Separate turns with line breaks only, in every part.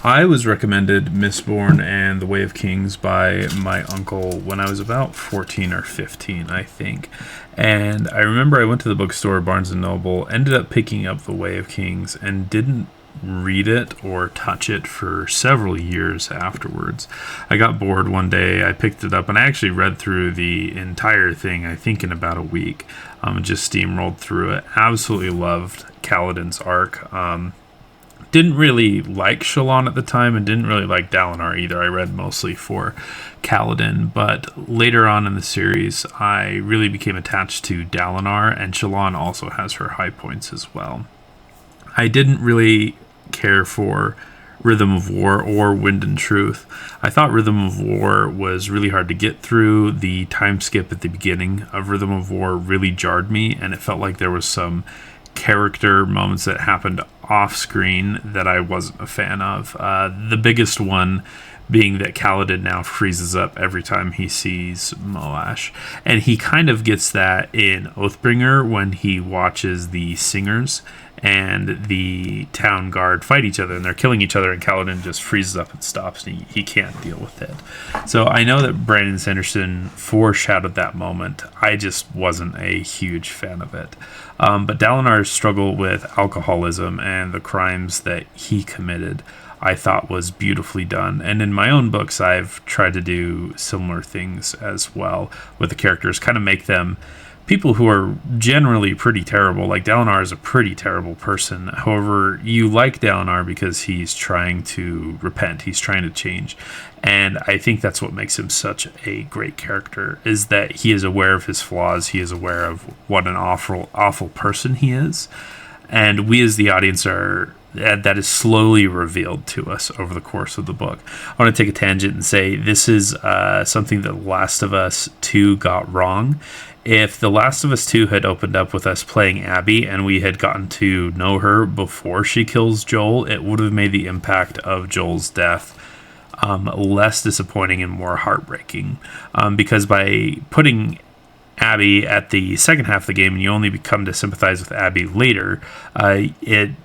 I was recommended Mistborn and The Way of Kings by my uncle when I was about 14 or 15, I think. And I remember I went to the bookstore, Barnes& and Noble, ended up picking up The Way of Kings, and didn't read it or touch it for several years afterwards. I got bored one day, I picked it up, and I actually read through the entire thing, I think in about a week. Just steamrolled through it. Absolutely loved Kaladin's arc. Didn't really like Shallan at the time, and didn't really like Dalinar either. I read mostly for Kaladin, but later on in the series, I really became attached to Dalinar, and Shallan also has her high points as well. I didn't really care for Rhythm of War or Wind and Truth. I thought Rhythm of War was really hard to get through. The time skip at the beginning of Rhythm of War really jarred me, and it felt like there was some character moments that happened off screen that I wasn't a fan of. The biggest one being that Kaladin now freezes up every time he sees Moash. And he kind of gets that in Oathbringer when he watches the Singers and the town guard fight each other, and they're killing each other, and Kaladin just freezes up and stops, and he can't deal with it. So I know that Brandon Sanderson foreshadowed that moment. I just wasn't a huge fan of it. But Dalinar's struggle with alcoholism and the crimes that he committed, I thought was beautifully done. And in my own books, I've tried to do similar things as well with the characters, kind of make them people who are generally pretty terrible. Like, Dalinar is a pretty terrible person. However, you like Dalinar because he's trying to repent. He's trying to change. And I think that's what makes him such a great character, is that he is aware of his flaws. He is aware of what an awful person he is. And we as the audience are... that is slowly revealed to us over the course of the book. I want to take a tangent and say this is something that The Last of Us 2 got wrong. If The Last of Us 2 had opened up with us playing Abby and we had gotten to know her before she kills Joel, it would have made the impact of Joel's death less disappointing and more heartbreaking. Because by putting Abby at the second half of the game, and you only come to sympathize with Abby later,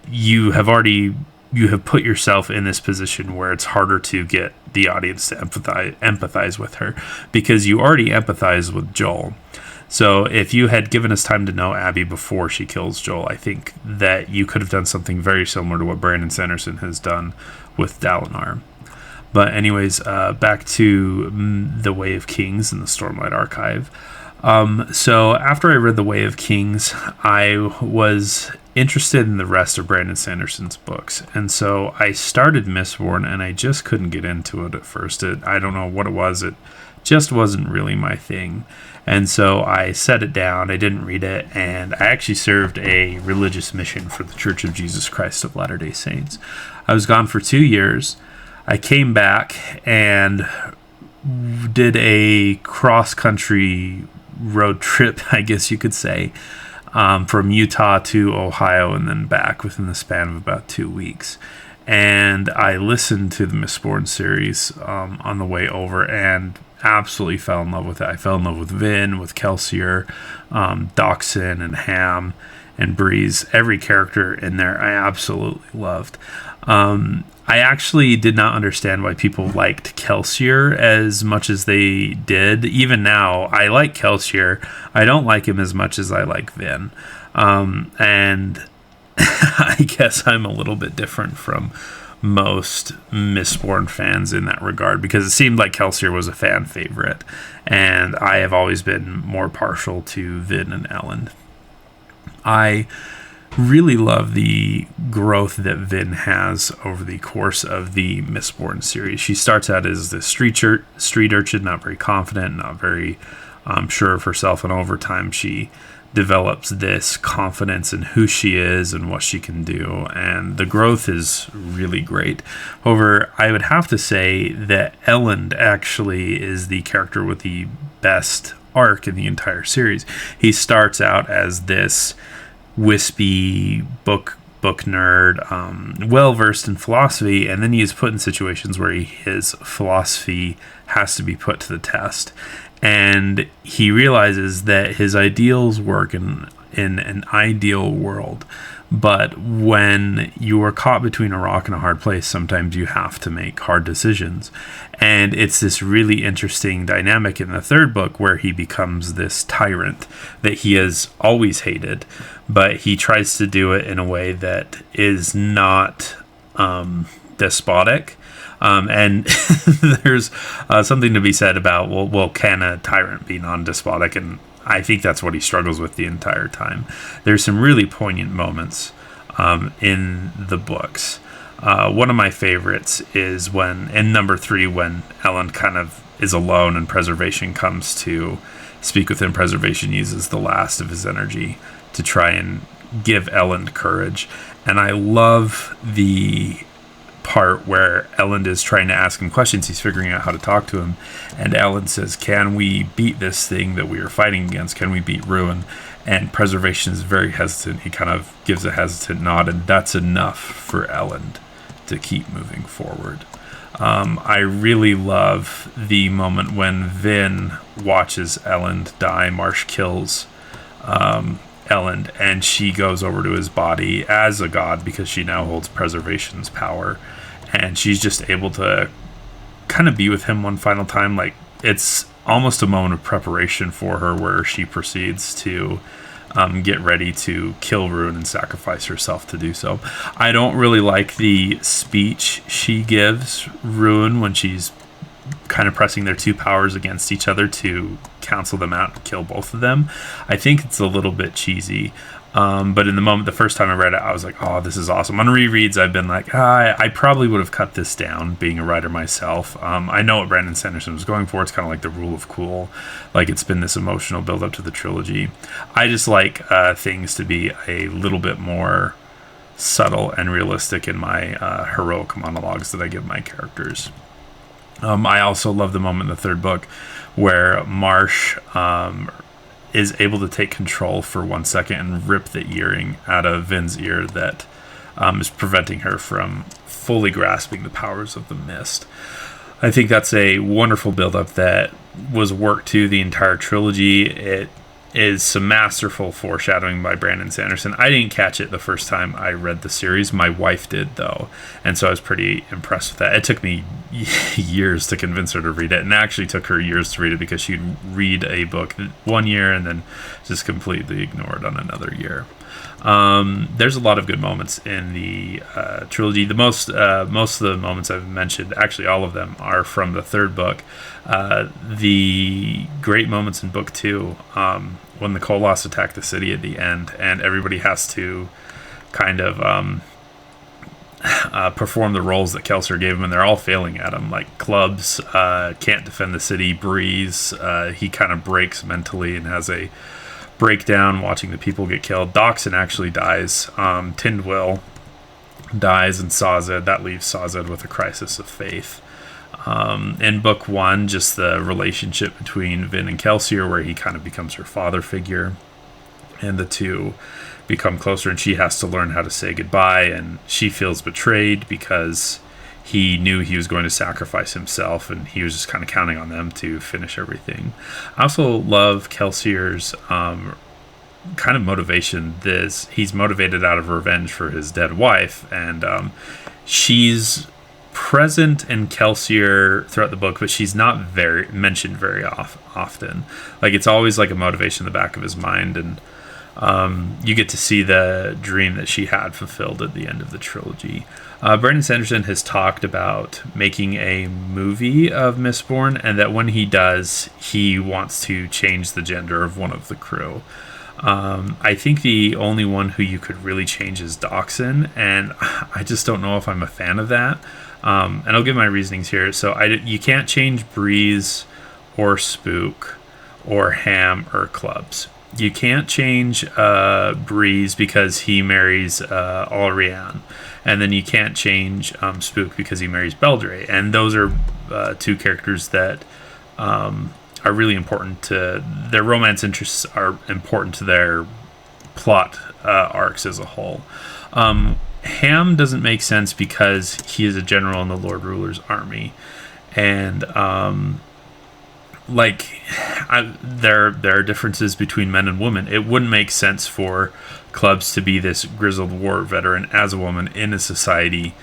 you have put yourself in this position where it's harder to get the audience to empathize with her, because you already empathize with Joel. So if you had given us time to know Abby before she kills Joel, I think that you could have done something very similar to what Brandon Sanderson has done with Dalinar. But anyways, back to The Way of Kings in the Stormlight Archive. So after I read The Way of Kings, I was interested in the rest of Brandon Sanderson's books. And so I started Mistborn, and I just couldn't get into it at first. I don't know what it was. It just wasn't really my thing. And so I set it down. I didn't read it. And I actually served a religious mission for the Church of Jesus Christ of Latter-day Saints. I was gone for 2 years. I came back and did a cross-country road trip, I guess you could say, from Utah to Ohio and then back within the span of about 2 weeks. And I listened to the Mistborn series on the way over and absolutely fell in love with it. I fell in love with Vin, with Kelsier, Doxson, and Ham, and Breeze. Every character in there I absolutely loved. I actually did not understand why people liked Kelsier as much as they did. Even now, I like Kelsier. I don't like him as much as I like Vin. And I guess I'm a little bit different from most Mistborn fans in that regard, because it seemed like Kelsier was a fan favorite, and I have always been more partial to Vin and Ellen. I really love the growth that Vin has over the course of the Mistborn series. She starts out as the street urchin, not very confident, not very sure of herself, and over time she develops this confidence in who she is and what she can do, and the growth is really great. However, I would have to say that Elend actually is the character with the best arc in the entire series. He starts out as this wispy book nerd, well versed in philosophy, and then he is put in situations where his philosophy has to be put to the test, and he realizes that his ideals work in an ideal world, But when you are caught between a rock and a hard place, sometimes you have to make hard decisions. And it's this really interesting dynamic in the third book where he becomes this tyrant that he has always hated, but he tries to do it in a way that is not despotic. And there's something to be said about, well, can a tyrant be non-despotic? And I think that's what he struggles with the entire time. There's some really poignant moments in the books. One of my favorites is when, in number 3, when Elend kind of is alone and Preservation comes to speak with him. Preservation uses the last of his energy to try and give Elend courage. And I love the part where Elend is trying to ask him questions. He's figuring out how to talk to him, and Elend says, can we beat this thing that we are fighting against? Can we beat Ruin? And Preservation is very hesitant. He kind of gives a hesitant nod, and that's enough for Elend to keep moving forward. I really love the moment when Vin watches Elend die. Marsh kills Elend, and she goes over to his body as a god because she now holds Preservation's power, and she's just able to kind of be with him one final time. Like, it's almost a moment of preparation for her where she proceeds to get ready to kill Ruin and sacrifice herself to do so. I don't really like the speech she gives Ruin when she's kind of pressing their two powers against each other to cancel them out and kill both of them. I think it's a little bit cheesy. But in the moment, the first time I read it, I was like, oh, this is awesome. On rereads, I've been like, I probably would have cut this down, being a writer myself. I know what Brandon Sanderson was going for. It's kind of like the rule of cool. Like, it's been this emotional build-up to the trilogy. I just like things to be a little bit more subtle and realistic in my heroic monologues that I give my characters. I also love the moment in the third book where Marsh is able to take control for 1 second and rip the earring out of Vin's ear that is preventing her from fully grasping the powers of the mist. I think that's a wonderful build-up that was worked to the entire trilogy. It is some masterful foreshadowing by Brandon Sanderson. I didn't catch it the first time I read the series. My wife did, though, and so I was pretty impressed with that. It took me years to convince her to read it, and it actually took her years to read it because she'd read a book 1 year and then just completely ignore it on another year. There's a lot of good moments in the trilogy. The most of the moments I've mentioned, actually all of them, are from the third book. The great moments in book 2, when the Koloss attack the city at the end, and everybody has to kind of perform the roles that Kelsier gave them, and they're all failing at them. Like Clubs can't defend the city. Breeze, he kind of breaks mentally and has a breakdown watching the people get killed. Doxson actually dies. Tindwyl dies, and Sazed, that leaves Sazed with a crisis of faith. In book 1, just the relationship between Vin and Kelsier, where he kind of becomes her father figure, and the two become closer, and she has to learn how to say goodbye, and she feels betrayed because he knew he was going to sacrifice himself, and he was just kind of counting on them to finish everything. I also love Kelsier's kind of motivation. He's motivated out of revenge for his dead wife, and she's present in Kelsier throughout the book, but she's not mentioned very often. Like, it's always like a motivation in the back of his mind, and you get to see the dream that she had fulfilled at the end of the trilogy. Brandon Sanderson has talked about making a movie of Mistborn, and that when he does, he wants to change the gender of one of the crew. I think the only one who you could really change is Doxson, and I just don't know if I'm a fan of that. And I'll give my reasonings here. So you can't change Breeze or Spook or Ham or Clubs. You can't change Breeze because he marries Alrian. And then you can't change Spook because he marries Beldre. And those are two characters that are really important to their romance interests, are important to their plot arcs as a whole. Ham doesn't make sense because he is a general in the Lord Ruler's army. And like there are differences between men and women. It wouldn't make sense for Clubs to be this grizzled war veteran as a woman in a society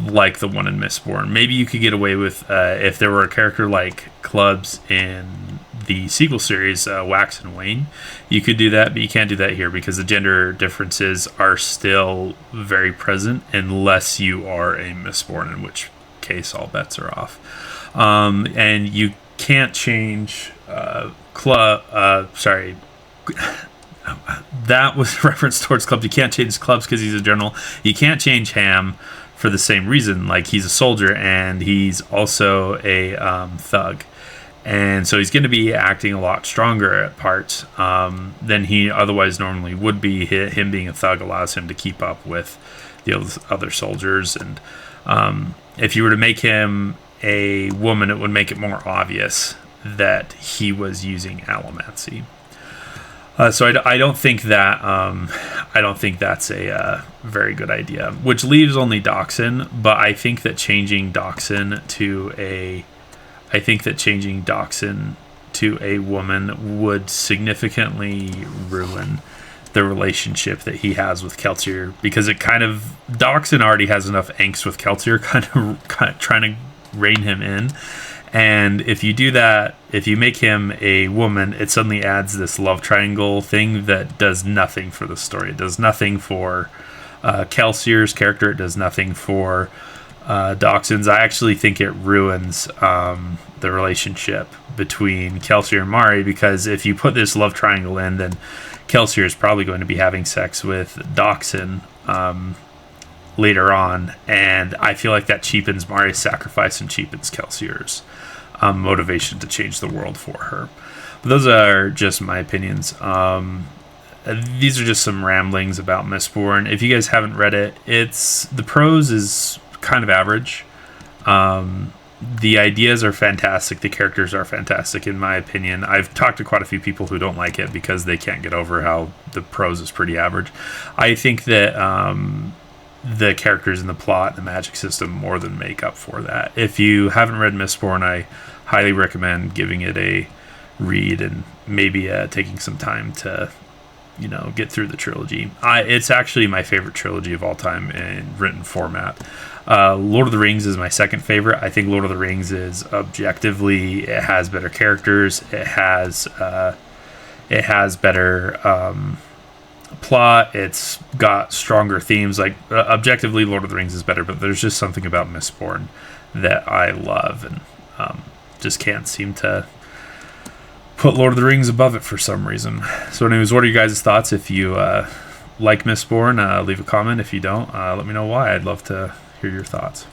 like the one in Mistborn. Maybe you could get away with if there were a character like Clubs in the sequel series, Wax and Wayne. You could do that, but you can't do that here because the gender differences are still very present unless you are a Mistborn, in which case all bets are off. And you can't change sorry. That was reference towards Clubs. You can't change Clubs because he's a general. You can't change Ham for the same reason. Like, he's a soldier and he's also a thug. And so he's going to be acting a lot stronger at parts than he otherwise normally would be. Him being a thug allows him to keep up with the other soldiers. And if you were to make him a woman, it would make it more obvious that he was using allomancy. So I don't think that I don't think that's a very good idea. Which leaves only Doxin, but I think that changing Doxin to a woman would significantly ruin the relationship that he has with Kelsier, because Doxin already has enough angst with Kelsier, kind of trying to rein him in. And if you do that, if you make him a woman, it suddenly adds this love triangle thing that does nothing for the story. It does nothing for Kelsier's character. It does nothing for Doxin's. I actually think it ruins the relationship between Kelsier and Mari, because if you put this love triangle in, then Kelsier is probably going to be having sex with Doxin later on, and I feel like that cheapens Mari's sacrifice and cheapens Kelsier's motivation to change the world for her. But those are just my opinions. These are just some ramblings about Mistborn. If you guys haven't read it, the prose is kind of average. The ideas are fantastic. The characters are fantastic, in my opinion. I've talked to quite a few people who don't like it because they can't get over how the prose is pretty average. I think that the characters and the plot and the magic system more than make up for that. If you haven't read Mistborn, I highly recommend giving it a read and maybe taking some time to get through the trilogy. It's actually my favorite trilogy of all time in written format. Lord of the Rings is my second favorite. I think Lord of the Rings is objectively, it has better characters, it has better plot, it's got stronger themes. Like, objectively Lord of the Rings is better, but there's just something about Mistborn that I love, and just can't seem to put Lord of the Rings above it for some reason. So anyways, what are you guys' thoughts? If you like Mistborn, leave a comment. If you don't, let me know why. I'd love to hear your thoughts.